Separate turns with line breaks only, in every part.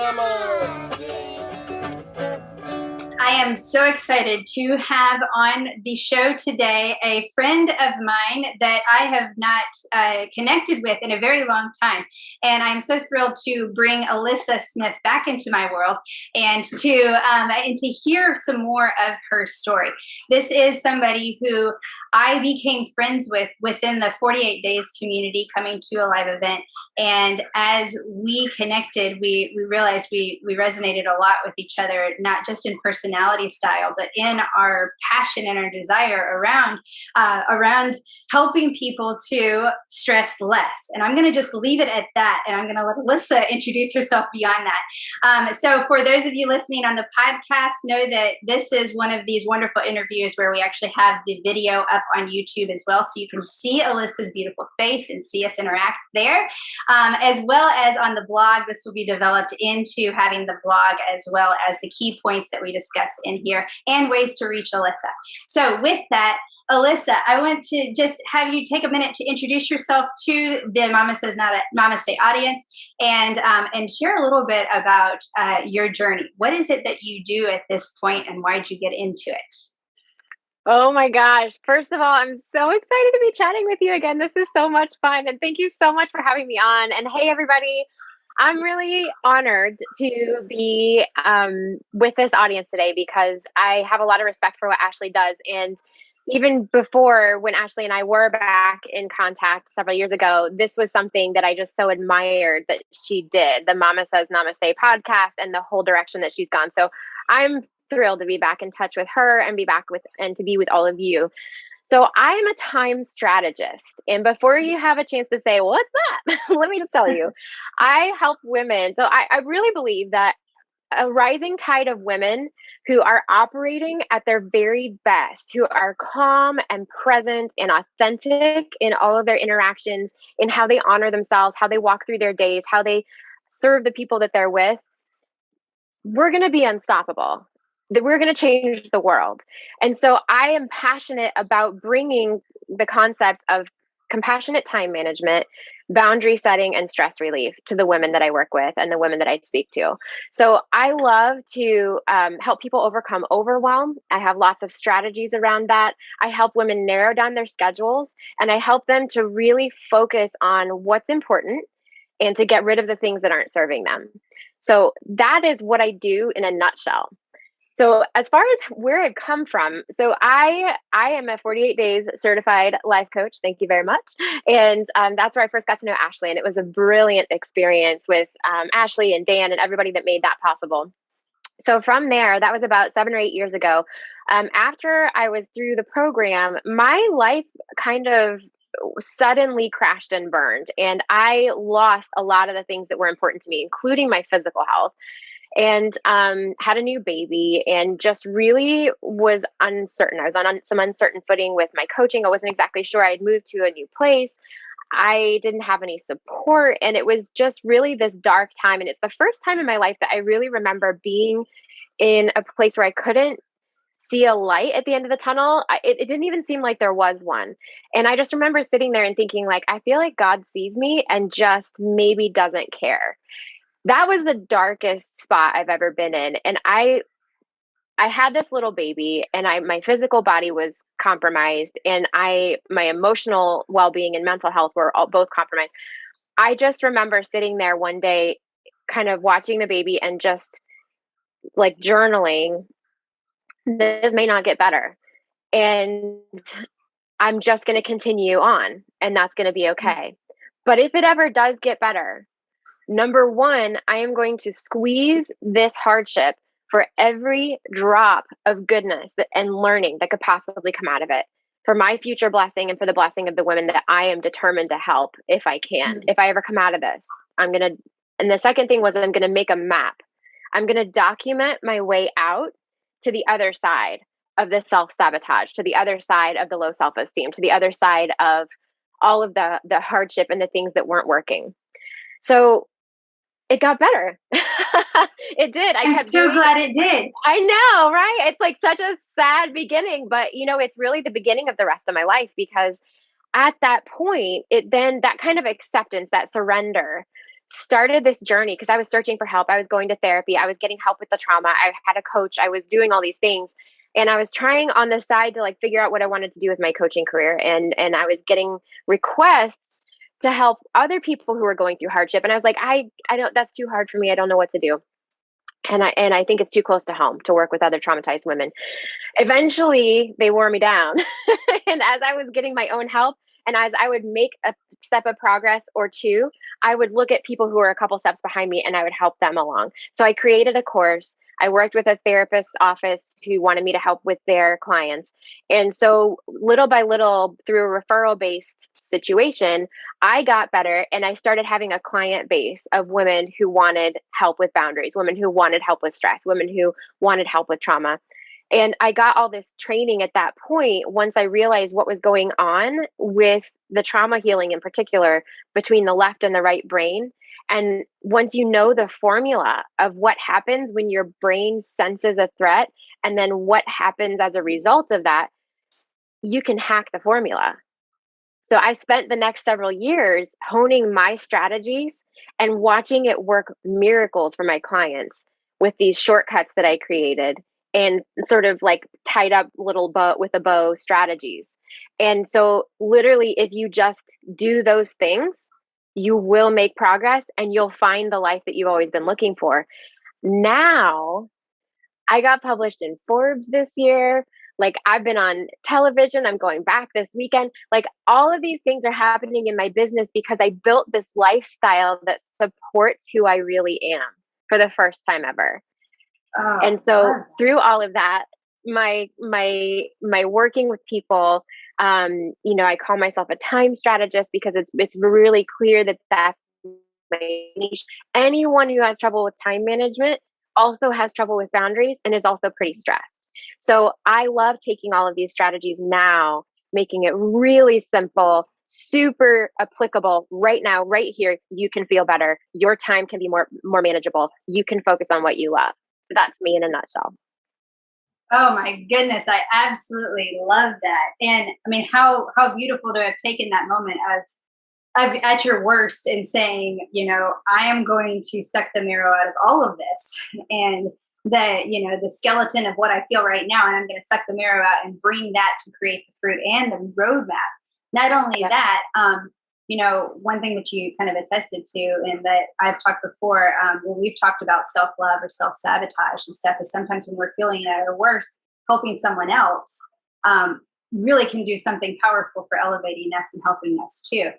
I am so excited to have on the show today a friend of mine that I have not connected with in a very long time. And I'm so thrilled to bring Elyssa Smith back into my world and to hear some more of her story. This is somebody who I became friends with within the 48 Days community coming to a live event. And as we connected, we realized we resonated a lot with each other, not just in personality style, but in our passion and our desire around helping people to stress less. And I'm going to just leave it at that. And I'm going to let Elyssa introduce herself beyond that. So for those of you listening on the podcast, know that this is one of these wonderful interviews where we actually have the video up on YouTube as well. So you can see Alyssa's beautiful face and see us interact there. As well as on the blog. This will be developed into having the blog as well as the key points that we discuss in here and ways to reach Elyssa. So with that, Elyssa, I want to just have you take a minute to introduce yourself to the Mama Says Not a Mama Say audience and share a little bit about your journey. What is it that you do at this point and why did you get into it?
Oh my gosh. First of all, I'm so excited to be chatting with you again. This is so much fun. And thank you so much for having me on. And hey, everybody, I'm really honored to be with this audience today because I have a lot of respect for what Ashley does. And even before, when Ashley and I were back in contact several years ago, this was something that I just so admired that she did, the Mama Says Namaste podcast and the whole direction that she's gone. So I'm thrilled to be back in touch with her and to be with all of you. So I am a time strategist. And before you have a chance to say, what's that? Let me just tell you, I help women. So I really believe that a rising tide of women who are operating at their very best, who are calm and present and authentic in all of their interactions, in how they honor themselves, how they walk through their days, how they serve the people that they're with, we're going to be unstoppable. That we're going to change the world. And so I am passionate about bringing the concepts of compassionate time management, boundary setting, and stress relief to the women that I work with and the women that I speak to. So I love to help people overcome overwhelm. I have lots of strategies around that. I help women narrow down their schedules, and I help them to really focus on what's important and to get rid of the things that aren't serving them. So that is what I do in a nutshell. So as far as where I've come from, so I am a 48 days certified life coach. Thank you very much. And that's where I first got to know Ashley. And it was a brilliant experience with Ashley and Dan and everybody that made that possible. So from there, that was about 7 or 8 years ago. After I was through the program, my life kind of suddenly crashed and burned. And I lost a lot of the things that were important to me, including my physical health. And had a new baby and just really was uncertain. I was on some uncertain footing with my coaching. I wasn't exactly sure. I had moved to a new place. I didn't have any support. And it was just really this dark time. And it's the first time in my life that I really remember being in a place where I couldn't see a light at the end of the tunnel. It didn't even seem like there was one. And I just remember sitting there and thinking, like, I feel like God sees me and just maybe doesn't care. That was the darkest spot I've ever been in. And I had this little baby and my physical body was compromised and my emotional well-being and mental health were both compromised. I just remember sitting there one day kind of watching the baby and just like journaling, this may not get better. And I'm just going to continue on and that's going to be okay. But if it ever does get better, number one, I am going to squeeze this hardship for every drop of goodness and learning that could possibly come out of it for my future blessing and for the blessing of the women that I am determined to help if I can. If I ever come out of this, and the second thing was I'm going to make a map. I'm going to document my way out to the other side of the self-sabotage, to the other side of the low self-esteem, to the other side of all of the hardship and the things that weren't working. So it got better. It did.
I'm so glad it did.
I know, right? It's like such a sad beginning, but it's really the beginning of the rest of my life because at that point, that kind of acceptance, that surrender started this journey because I was searching for help. I was going to therapy. I was getting help with the trauma. I had a coach. I was doing all these things. And I was trying on the side to like figure out what I wanted to do with my coaching career. And I was getting requests to help other people who were going through hardship. And I was like, I don't, that's too hard for me. I don't know what to do. And I think it's too close to home to work with other traumatized women. Eventually, they wore me down. And as I was getting my own help, and as I would make a step of progress or two, I would look at people who were a couple steps behind me and I would help them along. So I created a course. I worked with a therapist's office who wanted me to help with their clients. And so little by little, through a referral based situation, I got better and I started having a client base of women who wanted help with boundaries, women who wanted help with stress, women who wanted help with trauma. And I got all this training at that point once I realized what was going on with the trauma healing in particular between the left and the right brain. And once you know the formula of what happens when your brain senses a threat and then what happens as a result of that, you can hack the formula. So I spent the next several years honing my strategies and watching it work miracles for my clients with these shortcuts that I created and sort of like tied up little bow with a bow strategies. And so literally if you just do those things, you will make progress and you'll find the life that you've always been looking for. Now, I got published in Forbes this year. Like I've been on television, I'm going back this weekend. Like all of these things are happening in my business because I built this lifestyle that supports who I really am for the first time ever.
Oh,
And so
wow.
through all of that, my working with people, I call myself a time strategist because it's really clear that that's my niche. Anyone who has trouble with time management also has trouble with boundaries and is also pretty stressed. So I love taking all of these strategies now, making it really simple, super applicable right now, right here. You can feel better. Your time can be more manageable. You can focus on what you love. That's me in a nutshell.
Oh my goodness, I absolutely love that. And I mean, how beautiful to have taken that moment of at your worst and saying, I am going to suck the marrow out of all of this and the skeleton of what I feel right now, and I'm going to suck the marrow out and bring that to create the fruit and the roadmap. Not only that, one thing that you kind of attested to and that I've talked before, when we've talked about self-love or self-sabotage and stuff, is sometimes when we're feeling at our worst, helping someone else really can do something powerful for elevating us and helping us too.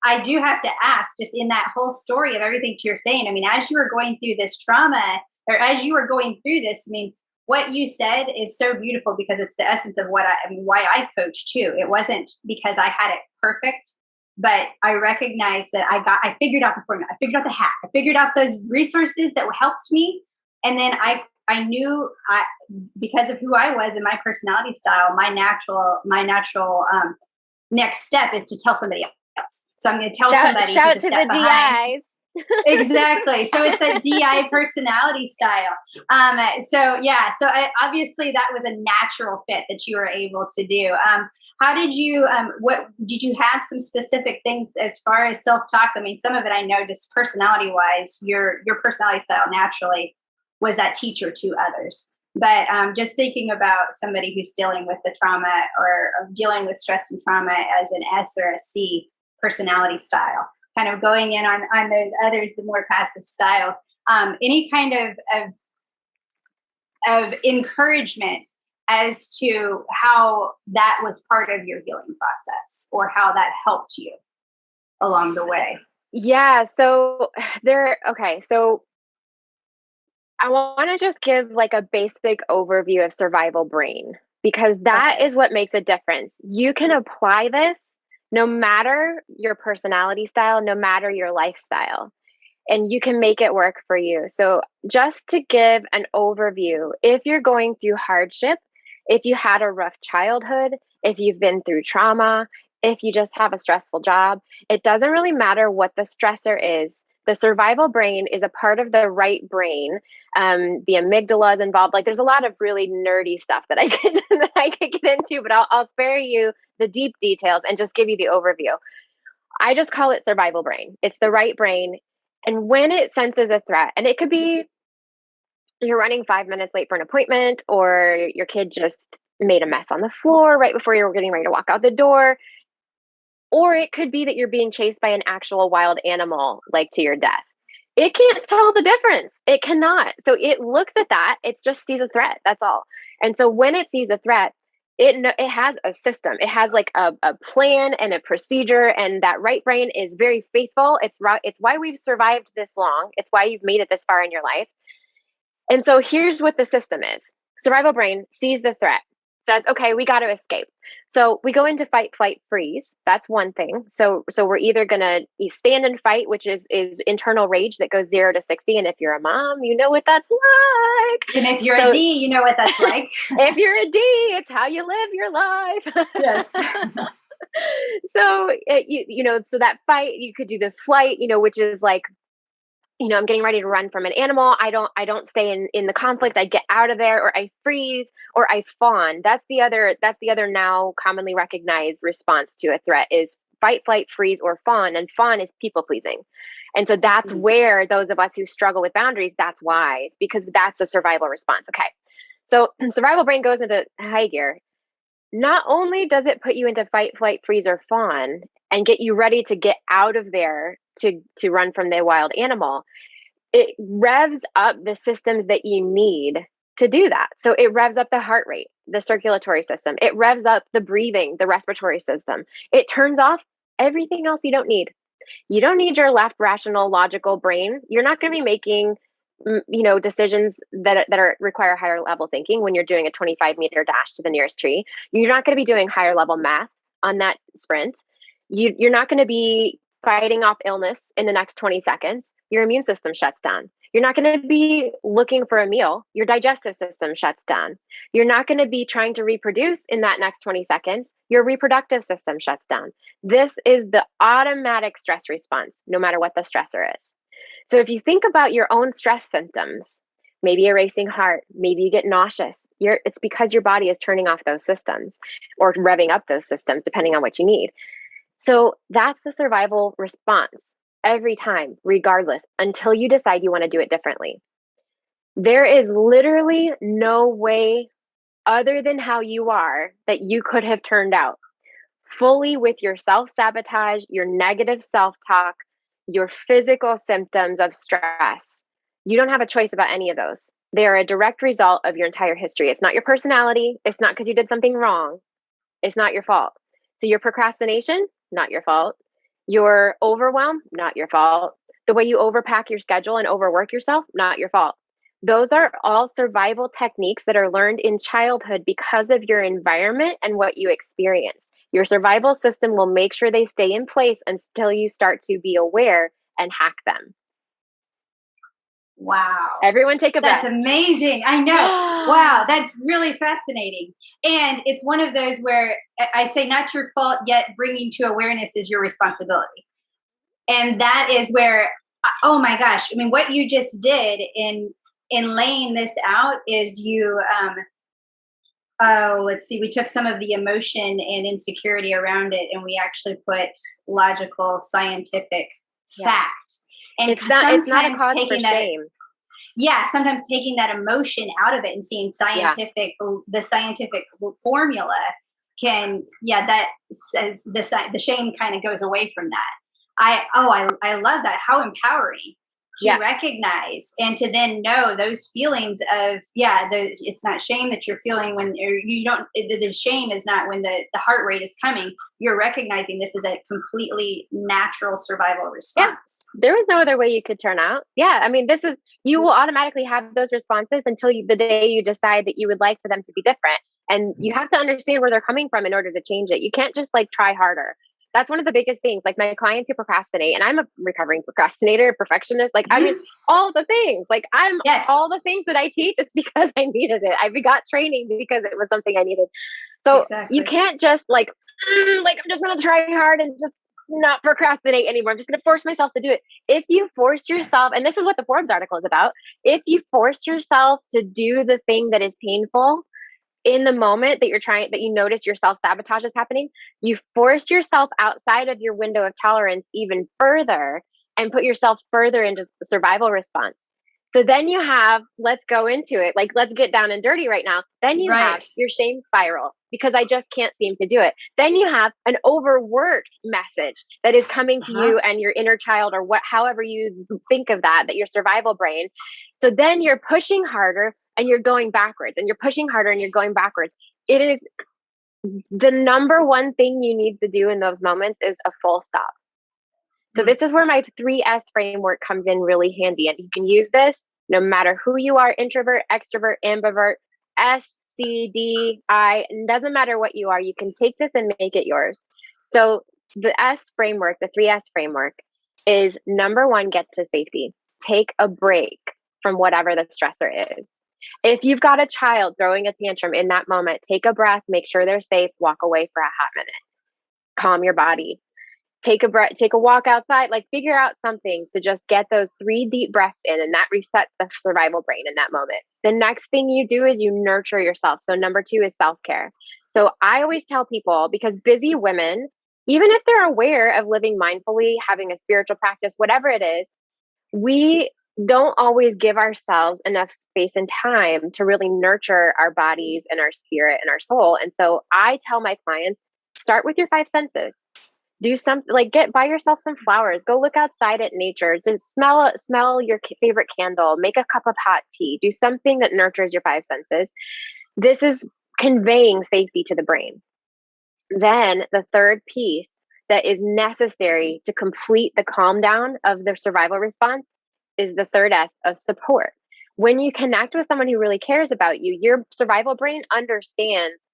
I do have to ask, just in that whole story of everything you're saying, I mean, as you were going through this trauma, or as you were going through this, I mean, what you said is so beautiful because it's the essence of why I coach too. It wasn't because I had it perfect, but I recognized that I figured out the formula. I figured out the hack. I figured out those resources that helped me. And then I knew because of who I was and my personality style, my natural next step is to tell somebody else. So I'm going to tell somebody
shout
who's
to
a step
the
behind.
DIs.
Exactly. So it's the DI personality style. So obviously that was a natural fit that you were able to do. How did you, what did you have some specific things as far as self-talk? I mean, some of it I know just personality wise, your personality style naturally was that teacher to others. But just thinking about somebody who's dealing with the trauma or dealing with stress and trauma as an S or a C personality style, kind of going in on those others, the more passive styles. Any kind of encouragement as to how that was part of your healing process or how that helped you along the way?
Yeah. So So I want to just give like a basic overview of survival brain because that is what makes a difference. You can apply this no matter your personality style, no matter your lifestyle, and you can make it work for you. So just to give an overview, if you're going through hardship, if you had a rough childhood, if you've been through trauma, if you just have a stressful job, it doesn't really matter what the stressor is. The survival brain is a part of the right brain. The amygdala is involved. Like there's a lot of really nerdy stuff that I could get into, but I'll spare you the deep details and just give you the overview. I just call it survival brain. It's the right brain. And when it senses a threat, and it could be you're running 5 minutes late for an appointment, or your kid just made a mess on the floor right before you were getting ready to walk out the door, or it could be that you're being chased by an actual wild animal, like to your death. It can't tell the difference. It cannot. So it looks at that. It just sees a threat. That's all. And so when it sees a threat, it has a system. It has like a plan and a procedure. And that right brain is very faithful. It's why we've survived this long. It's why you've made it this far in your life. And so here's what the system is. Survival brain sees the threat, says, okay, we got to escape. So we go into fight, flight, freeze. That's one thing. So we're either going to stand and fight, which is internal rage that goes 0 to 60. And if you're a mom, you know what that's like.
And if you're a D, you know what that's like.
If you're a D, it's how you live your life.
Yes.
So, so that fight, you could do the flight, which is like, I'm getting ready to run from an animal. I don't stay in the conflict. I get out of there, or I freeze, or I fawn. That's the other now commonly recognized response to a threat is fight, flight, freeze, or fawn. And fawn is people pleasing. And so that's where those of us who struggle with boundaries, that's wise, because that's a survival response. Okay. So survival brain goes into high gear. Not only does it put you into fight, flight, freeze, or fawn and get you ready to get out of there to run from the wild animal, it revs up the systems that you need to do that. So it revs up the heart rate, the circulatory system. It revs up the breathing, the respiratory system. It turns off everything else you don't need. You don't need your left rational, logical brain. You're not going to be making decisions that require higher level thinking when you're doing a 25-meter dash to the nearest tree. You're not going to be doing higher level math on that sprint. You're not going to be fighting off illness in the next 20 seconds. Your immune system shuts down. You're not going to be looking for a meal. Your digestive system shuts down. You're not going to be trying to reproduce in that next 20 seconds. Your reproductive system shuts down. This is the automatic stress response, no matter what the stressor is. So if you think about your own stress symptoms, maybe a racing heart, maybe you get nauseous, it's because your body is turning off those systems or revving up those systems, depending on what you need. So that's the survival response every time, regardless, until you decide you want to do it differently. There is literally no way other than how you are that you could have turned out fully with your self-sabotage, your negative self-talk, your physical symptoms of stress. You don't have a choice about any of those. They are a direct result of your entire history. It's not your personality. It's not because you did something wrong. It's not your fault. So your procrastination, not your fault. Your overwhelm, not your fault. The way you overpack your schedule and overwork yourself, not your fault. Those are all survival techniques that are learned in childhood because of your environment and what you experience. Your survival system will make sure they stay in place until you start to be aware and hack them.
Wow.
Everyone take a breath.
That's amazing. I know. Wow. That's really fascinating. And it's one of those where I say not your fault, yet bringing to awareness is your responsibility. And that is where, oh my gosh, I mean, what you just did in laying this out is let's see, we took some of the emotion and insecurity around it and we actually put logical, scientific fact. And
it's not a cause for shame.
Yeah, sometimes taking that emotion out of it and seeing the scientific formula can, that says the shame kind of goes away from that. I love that. How empowering to recognize and to then know those feelings of, it's not shame that you're feeling when you don't, the shame is not when the heart rate is coming. You're recognizing this is a completely natural survival response.
Yeah. There was no other way you could turn out. Yeah. I mean, you will automatically have those responses until the day you decide that you would like for them to be different. And you have to understand where they're coming from in order to change it. You can't just try harder. That's one of the biggest things. Like my clients who procrastinate, and I'm a recovering procrastinator, perfectionist. I mean, all the things. All the things that I teach, it's because I needed it. I got training because it was something I needed. So you can't just I'm just going to try hard and just not procrastinate anymore. I'm just going to force myself to do it. If you forced yourself, and this is what the Forbes article is about, if you forced yourself to do the thing that is painful, in the moment that that you notice your self-sabotage is happening, you force yourself outside of your window of tolerance even further and put yourself further into the survival response. So then you have, let's go into it. Like, let's get down and dirty right now. Then you have
Right.
your shame spiral because I just can't seem to do it. Then you have an overworked message that is coming to
Uh-huh.
you and your inner child, or however you think of that your survival brain. So then you're pushing harder and you're going backwards, and you're pushing harder and you're going backwards. It is the number one thing you need to do in those moments is a full stop. So this is where my 3S framework comes in really handy. And you can use this no matter who you are, introvert, extrovert, ambivert, S, C, D, I, it doesn't matter what you are. You can take this and make it yours. So the S framework, the 3S framework is number one, get to safety. Take a break from whatever the stressor is. If you've got a child throwing a tantrum in that moment, take a breath, make sure they're safe, walk away for a hot minute, calm your body. Take a breath, take a walk outside, like figure out something to just get those 3 deep breaths in, and that resets the survival brain in that moment. The next thing you do is you nurture yourself. So number 2 is self-care. So I always tell people, because busy women, even if they're aware of living mindfully, having a spiritual practice, whatever it is, we don't always give ourselves enough space and time to really nurture our bodies and our spirit and our soul. And so I tell my clients, start with your 5 senses. Do something like buy yourself some flowers, go look outside at nature, just smell your favorite candle, make a cup of hot tea, do something that nurtures your 5 senses. This is conveying safety to the brain. Then the third piece that is necessary to complete the calm down of the survival response is the third S of support. When you connect with someone who really cares about you, your survival brain understands,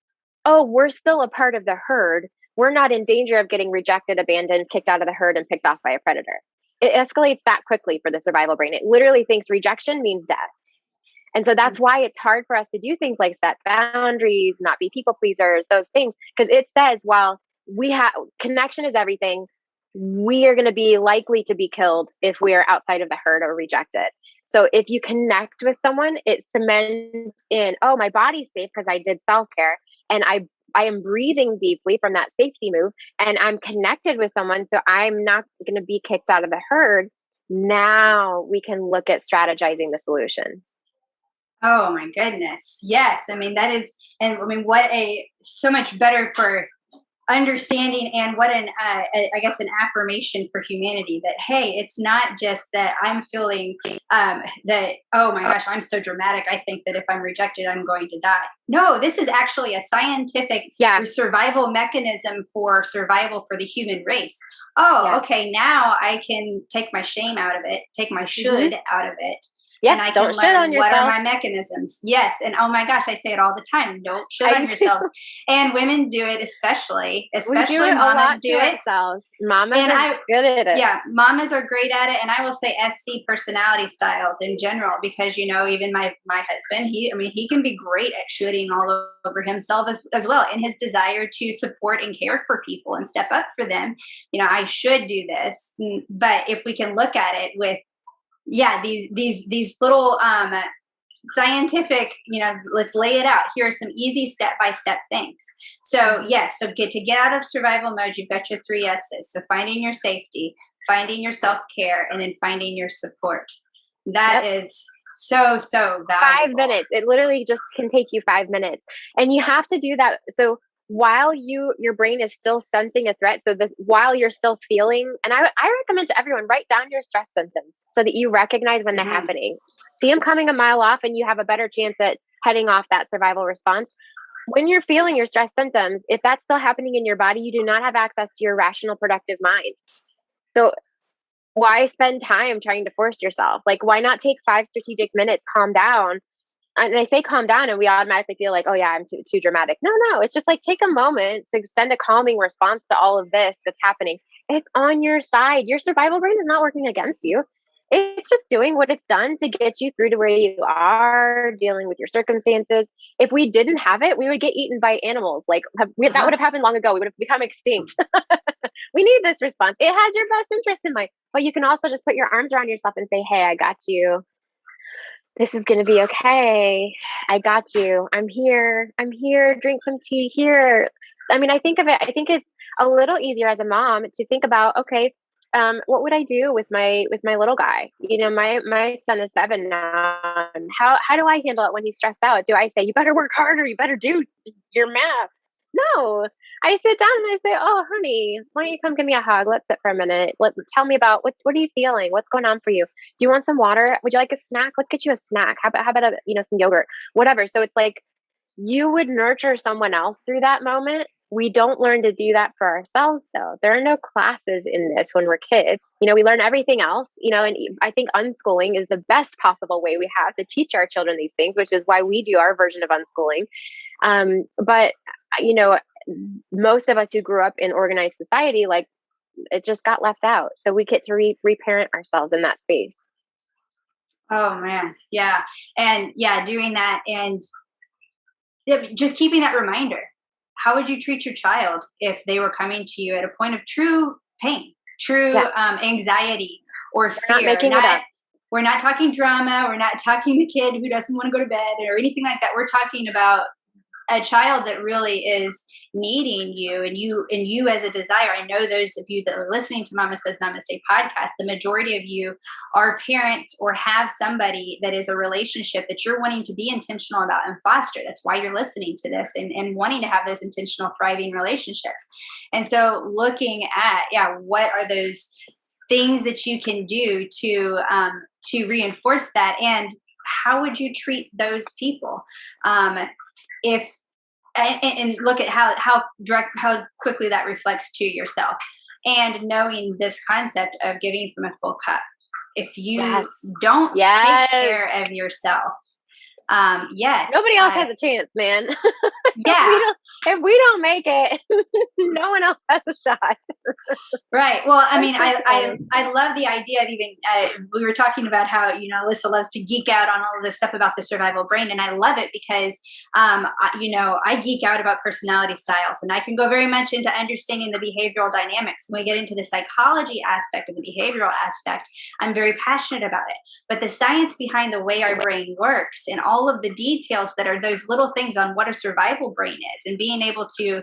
oh, we're still a part of the herd. We're not in danger of getting rejected, abandoned, kicked out of the herd, and picked off by a predator. It escalates that quickly for the survival brain. It literally thinks rejection means death. And so that's why it's hard for us to do things like set boundaries, not be people pleasers, those things, because it says, while we have connection is everything, we are going to be likely to be killed if we are outside of the herd or rejected. So if you connect with someone, it cements in, oh, my body's safe because I did self-care, and I am breathing deeply from that safety move, and I'm connected with someone, so I'm not going to be kicked out of the herd. Now we can look at strategizing the solution.
Oh my goodness. Yes. I mean, that is, and I mean, what so much better for understanding, and what I guess an affirmation for humanity that, hey, it's not just that I'm feeling that, oh my gosh, I'm so dramatic, I think that if I'm rejected I'm going to die. No, this is actually a scientific survival mechanism for survival for the human race. Okay, now I can take my shame out of it, take my should out of it.
Yeah,
and I can learn what are my mechanisms. Yes. And oh my gosh, I say it all the time. Don't shit on yourselves. And women do it, especially mamas do it.
Mamas are good at it.
Yeah, mamas are great at it. And I will say SC personality styles in general, because, you know, even my husband, he can be great at shooting all over himself as well, in his desire to support and care for people and step up for them. You know, I should do this. But if we can look at it with, these little scientific, you know, let's lay it out. Here are some easy step-by-step things. So yes, so get out of survival mode. You've got your 3 S's. So finding your safety, finding your self-care, and then finding your support. That is so valuable.
5 minutes. It literally just can take you 5 minutes. And you have to do that. So while your brain is still sensing a threat, so that while you're still feeling, and I recommend to everyone, write down your stress symptoms so that you recognize when they're happening. See them coming a mile off, and you have a better chance at heading off that survival response. When you're feeling your stress symptoms, if that's still happening in your body, you do not have access to your rational, productive mind. So why spend time trying to force yourself? Like, why not take 5 strategic minutes, calm down? And I say calm down, and we automatically feel like, oh yeah, I'm too dramatic. No, it's just like, take a moment to send a calming response to all of this that's happening. It's on your side. Your survival brain is not working against you. It's just doing what it's done to get you through to where you are, dealing with your circumstances. If we didn't have it, we would get eaten by animals. Like that would have happened long ago. We would have become extinct. We need this response. It has your best interest in mind. But you can also just put your arms around yourself and say, hey, I got you. this is going to be okay. I got you. I'm here. I'm here. Drink some tea here. I mean, I think of it, I think it's a little easier as a mom to think about, okay, what would I do with my little guy? My son is 7 now. And how do I handle it when he's stressed out? Do I say, you better work harder, you better do your math? No. I sit down and I say, oh honey, why don't you come give me a hug? Let's sit for a minute. Tell me about what are you feeling? What's going on for you? Do you want some water? Would you like a snack? Let's get you a snack. How about some yogurt, whatever. So it's like you would nurture someone else through that moment. We don't learn to do that for ourselves though. There are no classes in this when we're kids. We learn everything else, and I think unschooling is the best possible way we have to teach our children these things, which is why we do our version of unschooling. But you know, most of us who grew up in organized society, like it just got left out. So we get to reparent ourselves in that space.
Oh man. Yeah. And yeah, doing that and just keeping that reminder. How would you treat your child if they were coming to you at a point of true pain, true anxiety or fear?
We're not making it up.
We're not talking drama. We're not talking the kid who doesn't want to go to bed or anything like that. We're talking about a child that really is needing you and you as a desire. I know those of you that are listening to Mama Says Namaste podcast, the majority of you are parents or have somebody that is a relationship that you're wanting to be intentional about and foster. That's why you're listening to this and wanting to have those intentional, thriving relationships. And so looking at, what are those things that you can do to reinforce that, and how would you treat those people? If and look at how quickly that reflects to yourself, and knowing this concept of giving from a full cup. If you don't take care of yourself,
nobody else has a chance, man.
Yeah.
if we don't make it, no one else has a shot.
Right. Well, I mean, I love the idea of even, we were talking about how, Elyssa loves to geek out on all of this stuff about the survival brain. And I love it because, I geek out about personality styles, and I can go very much into understanding the behavioral dynamics. When we get into the psychology aspect and the behavioral aspect, I'm very passionate about it. But the science behind the way our brain works and all of the details that are those little things on what a survival brain is, and being able to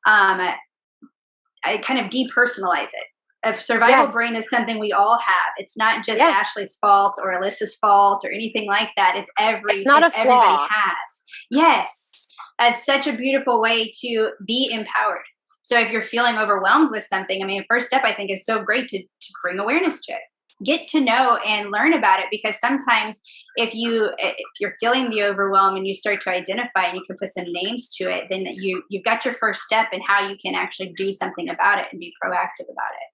kind of depersonalize it. A survival brain is something we all have. It's not just Ashley's fault or Alyssa's fault or anything like that. It's everybody has. Yes. That's such a beautiful way to be empowered. So if you're feeling overwhelmed with something, I mean, first step I think is so great to bring awareness to it. Get to know and learn about it, because sometimes if you're feeling the overwhelm and you start to identify and you can put some names to it, then you've got your first step in how you can actually do something about it and be proactive about it.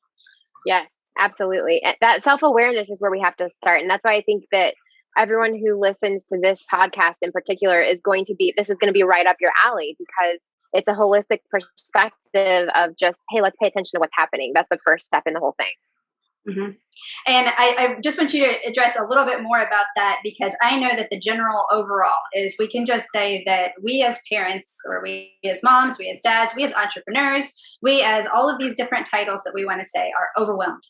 Yes, absolutely. That self-awareness is where we have to start. And that's why I think that everyone who listens to this podcast in particular is going to be right up your alley, because it's a holistic perspective of just, hey, let's pay attention to what's happening. That's the first step in the whole thing.
Mm-hmm. And I just want you to address a little bit more about that, because I know that the general overall is we can just say that we as parents, or we as moms, we as dads, we as entrepreneurs, we as all of these different titles that we want to say are overwhelmed.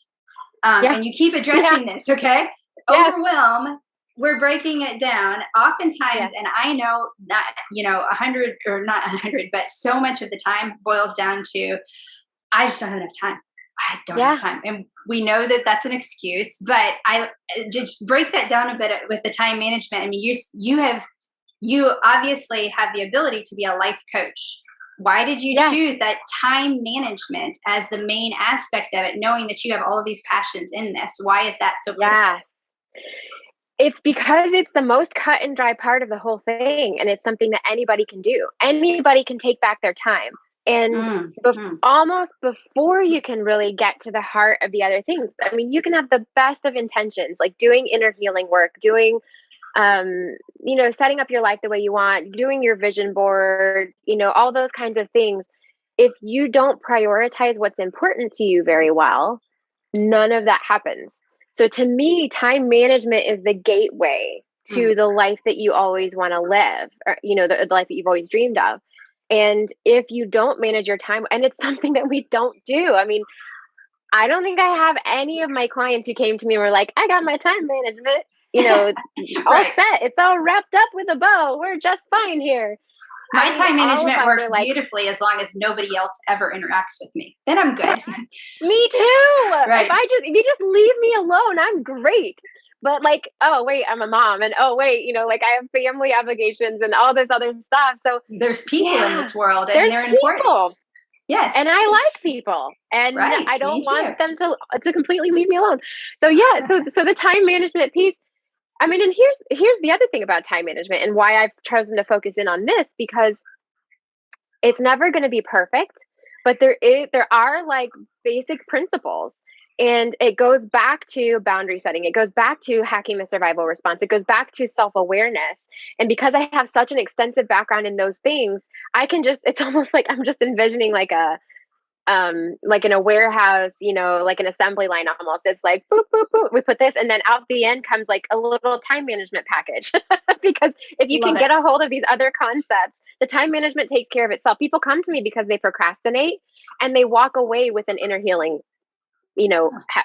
And you keep addressing this, okay? Overwhelm. We're breaking it down oftentimes, and I know that 100 or not 100, but so much of the time boils down to I just don't have enough time. I don't have time. And we know that that's an excuse, but I just break that down a bit with the time management. I mean, you obviously have the ability to be a life coach. Why did you choose that time management as the main aspect of it, knowing that you have all of these passions in this? Why is that so critical?
It's because it's the most cut and dry part of the whole thing. And it's something that anybody can do. Anybody can take back their time. And almost before you can really get to the heart of the other things, I mean, you can have the best of intentions, like doing inner healing work, doing, setting up your life the way you want, doing your vision board, all those kinds of things. If you don't prioritize what's important to you very well, none of that happens. So to me, time management is the gateway to the life that you always want to live, or, the life that you've always dreamed of. And if you don't manage your time, and it's something that we don't do. I mean, I don't think I have any of my clients who came to me and were like, I got my time management, you know, all
Right.
set. It's all wrapped up with a bow. We're just fine here.
My
I mean,
time
all of
management
us
works
are like,
beautifully as long as nobody else ever interacts with me. Then I'm good.
me too.
Right.
If you just leave me alone, I'm great. But like, oh wait, I'm a mom, and oh wait, like I have family obligations and all this other stuff. So
There's people in
yeah,
this world and
there's
they're important.
people.
Yes.
And I like people, and
Right.
I
Me
don't
too.
want them to completely leave me alone. So yeah, so the time management piece. I mean, and here's the other thing about time management and why I've chosen to focus in on this, because it's never going to be perfect, but there are like basic principles. And it goes back to boundary setting. It goes back to hacking the survival response. It goes back to self-awareness. And because I have such an extensive background in those things, it's almost like I'm just envisioning like in a warehouse, like an assembly line almost. It's like boop, boop, boop. We put this, and then out the end comes like a little time management package. Because if you
Love
can
it.
get a hold of these other concepts, the time management takes care of itself. People come to me because they procrastinate and they walk away with an inner healing,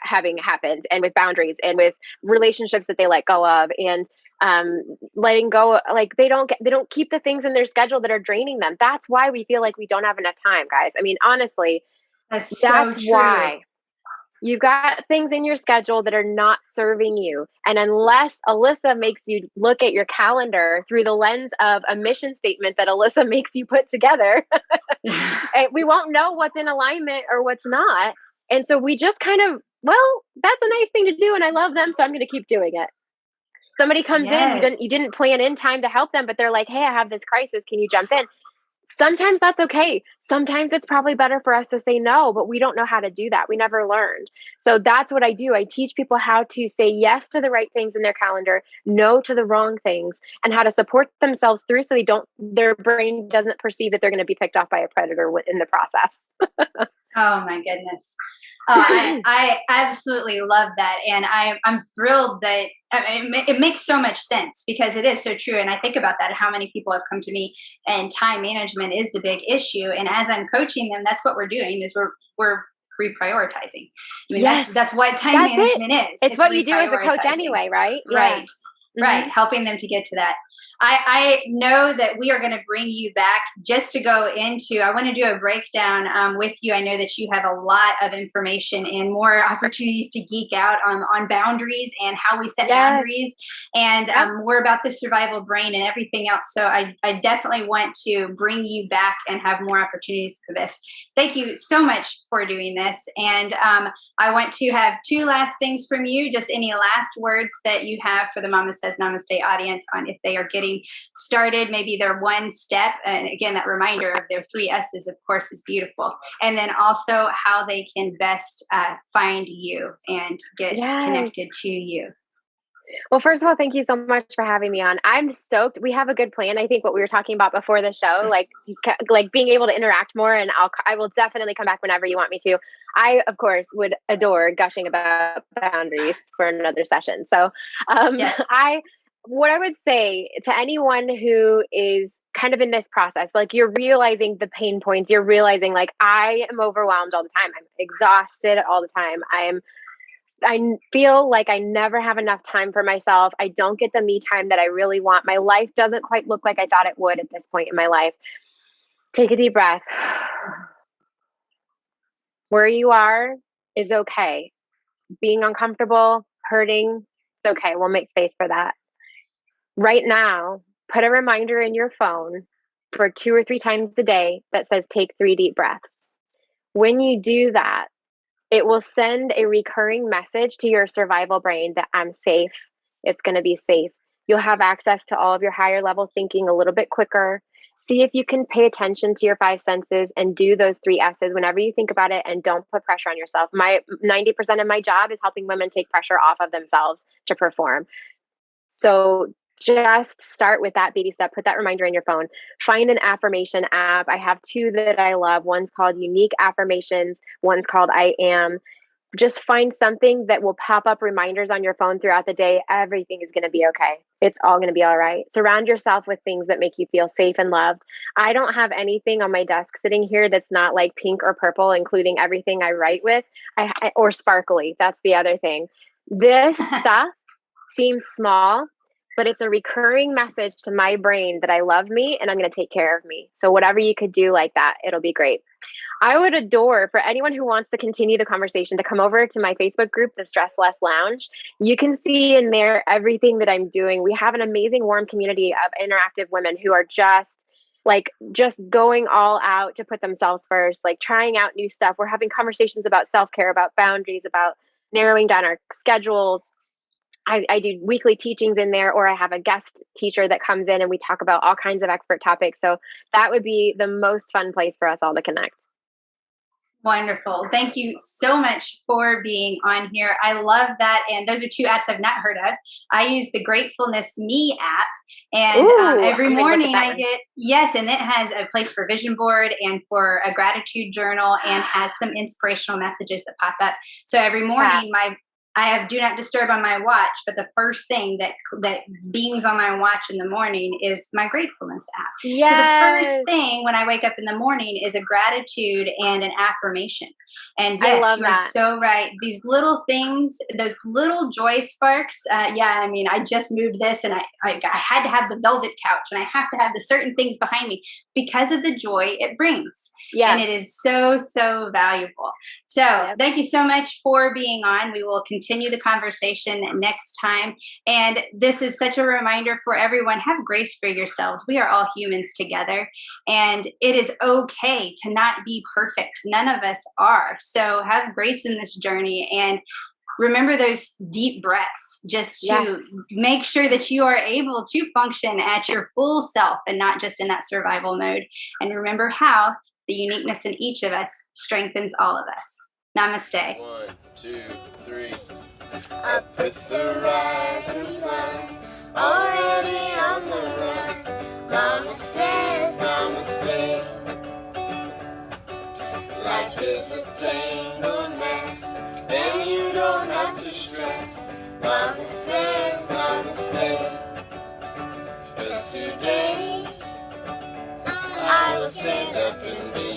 having happened, and with boundaries and with relationships that they let go of, and letting go. Like they don't keep the things in their schedule that are draining them. That's why we feel like we don't have enough time, guys. I mean, honestly,
That's so
that's
true.
why you've got things in your schedule that are not serving you. And unless Elyssa makes you look at your calendar through the lens of a mission statement that Elyssa makes you put together, we won't know what's in alignment or what's not. And so we just kind of, well, that's a nice thing to do, and I love them, so I'm going to keep doing it. Somebody comes in, you
Yes.
didn't plan in time to help them, but they're like, hey, I have this crisis. Can you jump in? Sometimes that's okay. Sometimes it's probably better for us to say no, but we don't know how to do that. We never learned. So that's what I do. I teach people how to say yes to the right things in their calendar, no to the wrong things, and how to support themselves through so their brain doesn't perceive that they're going to be picked off by a predator in the process.
Oh my goodness. I absolutely love that. And I'm thrilled that it makes so much sense because it is so true. And I think about that, how many people have come to me and time management is the big issue. And as I'm coaching them, that's what we're doing is we're reprioritizing. I mean,
Yes,
that's what time
that's it.
management is.
It's what you do as a coach
reprioritizing.
anyway, right? Yeah.
Right. Right. Helping them to get to that. I know that we are going to bring you back just to go into, I want to do a breakdown with you. I know that you have a lot of information and more opportunities to geek out on boundaries and how we set boundaries and more about the survival brain and everything else. So I definitely want to bring you back and have more opportunities for this. Thank you so much for doing this. And I want to have two last things from you. Just any last words that you have for the Mama Says Namaste audience on if they are getting started, maybe their one step. And again, that reminder of their 3 S's, of course, is beautiful. And then also how they can best find you and get connected to you.
Well, first of all, thank you so much for having me on. I'm stoked. We have a good plan. I think what we were talking about before the show,
Yes.
like being able to interact more, and I will definitely come back whenever you want me to. I, of course, would adore gushing about boundaries for another session. So,
Yes.
what I would say to anyone who is kind of in this process, like you're realizing the pain points, you're realizing like I am overwhelmed all the time. I'm exhausted all the time. I feel like I never have enough time for myself. I don't get the me time that I really want. My life doesn't quite look like I thought it would at this point in my life. Take a deep breath. Where you are is okay. Being uncomfortable, hurting, it's okay. We'll make space for that. Right now, put a reminder in your phone for 2 or 3 times a day that says take 3 deep breaths. When you do that, it will send a recurring message to your survival brain that I'm safe. It's going to be safe. You'll have access to all of your higher level thinking a little bit quicker. See if you can pay attention to your 5 senses and do those 3 S's whenever you think about it, and don't put pressure on yourself. My 90% of my job is helping women take pressure off of themselves to perform. So just start with that baby step. Put that reminder in your phone. Find an affirmation app. I have 2 that I love. One's called Unique Affirmations. One's called I Am. just find something that will pop up reminders on your phone throughout the day. Everything is going to be okay. It's all going to be all right. Surround yourself with things that make you feel safe and loved. I don't have anything on my desk sitting here that's not like pink or purple, including everything I write with, or sparkly. That's the other thing. This stuff seems small, but it's a recurring message to my brain that I love me and I'm going to take care of me. So whatever you could do like that, it'll be great. I would adore for anyone who wants to continue the conversation to come over to my Facebook group, the Stress Less Lounge. You can see in there everything that I'm doing. We have an amazing, warm community of interactive women who are just going all out to put themselves first, like trying out new stuff. We're having conversations about self-care, about boundaries, about narrowing down our schedules. I do weekly teachings in there, or I have a guest teacher that comes in and we talk about all kinds of expert topics. So that would be the most fun place for us all to connect.
Wonderful. Thank you so much for being on here. I love that. And those are two apps I've not heard of. I use the Gratefulness Me app. And every morning I get, yes, and it has a place for vision board and for a gratitude journal and has some inspirational messages that pop up. So every morning I have do not disturb on my watch, but the first thing that beings on my watch in the morning is my gratefulness app.
Yes.
So the first thing when I wake up in the morning is a gratitude and an affirmation. And yes, you are so right. These little things, those little joy sparks. I mean, I just moved this and I had to have the velvet couch and I have to have the certain things behind me because of the joy it brings. Yeah. And it is so, so valuable. So thank you so much for being on. We will continue the conversation next time. And this is such a reminder for everyone. Have grace for yourselves. We are all humans together. And it is okay to not be perfect. None of us are. So have grace in this journey and remember those deep breaths just to make sure that you are able to function at your full self and not just in that survival mode. And remember how the uniqueness in each of us strengthens all of us. Namaste.
1, 2, 3. Up with the rising sun, already on the run. Mama says namaste. Life is a tangled mess, and you don't have to stress. Mama says namaste. 'Cause today I will stand up and be